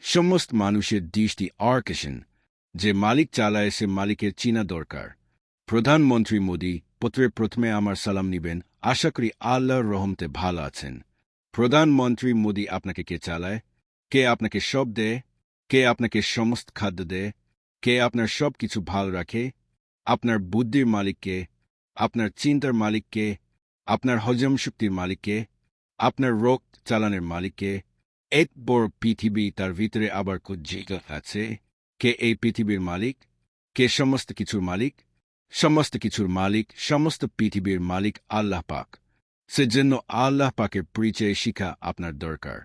সমস্ত মানুষের দৃষ্টি আকর্ষণ যে মালিক চালায় সে মালিকের চিনা দরকার। প্রধানমন্ত্রী মোদি পত্রের প্রথমে আমার সালাম নিবেন। আশা করি আল্লাহর রহমতে ভালো আছেন। প্রধানমন্ত্রী মোদি আপনাকে কে চালায়? কে আপনাকে সব দেয়? কে আপনাকে সমস্ত খাদ্য দেয়? কে আপনার সব কিছু ভালো রাখে? আপনার বুদ্ধির মালিককে? আপনার চিন্তার মালিককে? আপনার হজম শক্তির মালিককে? আপনার রোগ চালানের মালিককে? এক বড় পৃথিবী, তার ভিতরে আবার জায়গা আছে। কে এই পৃথিবীর মালিক? কে সমস্ত কিছুর মালিক? সমস্ত কিছুর মালিক, সমস্ত পৃথিবীর মালিক আল্লাহ পাক। সেজন্য আল্লাহ পাকের পরিচয় শিখা আপনার দরকার।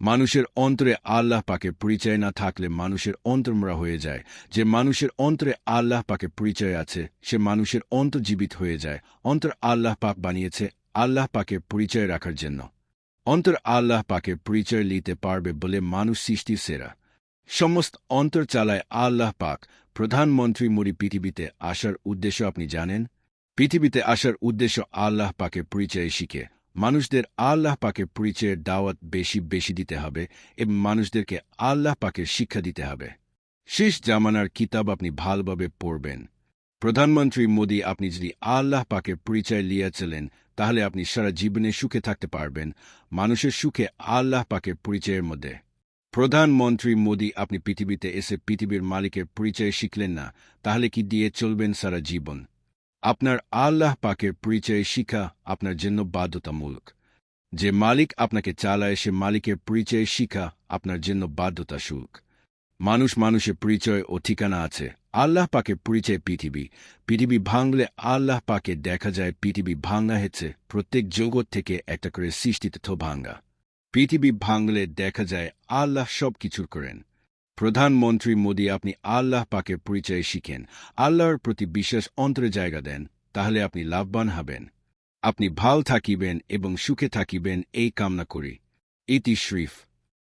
মানুষের অন্তরে আল্লাহ পাকের পরিচয় না থাকলে মানুষের অন্তর্মরা হয়ে যায়। যে মানুষের অন্তরে আল্লাহ পাকের পরিচয় আছে সে মানুষের অন্তর্জীবিত হয়ে যায়। অন্তর আল্লাহ পাক বানিয়েছে আল্লাহ পাকের পরিচয় রাখার জন্য। অন্তর আল্লাহ পাকের পরিচয় নিতে পারবে বলে মানুষ সৃষ্টির সেরা। সমস্ত অন্তর চালায় আল্লাহ পাক। প্রধানমন্ত্রী মোদি পৃথিবীতে আসার উদ্দেশ্য আপনি জানেন? পৃথিবীতে আসার উদ্দেশ্য আল্লাহ পাকের পরিচয় শিখে মানুষদের আল্লাহ পাকের পরিচয়ের দাওয়াত বেশি বেশি দিতে হবে এবং মানুষদেরকে আল্লাহ পাকের শিক্ষা দিতে হবে। শেষ জামানার কিতাব আপনি ভালোভাবে পড়বেন। প্রধানমন্ত্রী মোদি আপনি যদি আল্লাহ পাকের পরিচয় লিয়ে চলেন তাহলে আপনি সারা জীবনে সুখে থাকতে পারবেন। মানুষের সুখে আল্লাহ পাকের পরিচয়ের মধ্যে। প্রধানমন্ত্রী মোদি আপনি পৃথিবীতে এসে পৃথিবীর মালিকের পরিচয় শিখলেন না, তাহলে কি দিয়ে চলবেন সারা জীবন? আপনার আল্লাহ পাকের পরিচয় শিখা আপনার জন্য বাধ্যতামূলক। যে মালিক আপনাকে চালায় সে মালিকের পরিচয় শিখা আপনার জন্য বাধ্যতা শুল্ক। মানুষ মানুষের পরিচয় ও ঠিকানা আছে। আল্লাহ পাকের পরিচয় পৃথিবী। পৃথিবী ভাঙলে আল্লাহ পাকে দেখা যায় পৃথিবী ভাঙা হয়েছে প্রত্যেক জগৎ থেকে একটা করে সৃষ্টিতথ্য ভাঙ্গা। পৃথিবী ভাঙলে দেখা যায় আল্লাহ সব কিছুর করেন। প্রধানমন্ত্রী মোদি আপনি আল্লাহ পাকের পরিচয় শিখেন, আল্লাহর প্রতি বিশ্বাস অন্তরে জায়গা দেন, তাহলে আপনি লাভবান হবেন। আপনি ভাল থাকিবেন এবং সুখে থাকিবেন এই কামনা করি। ইতি শরীফ।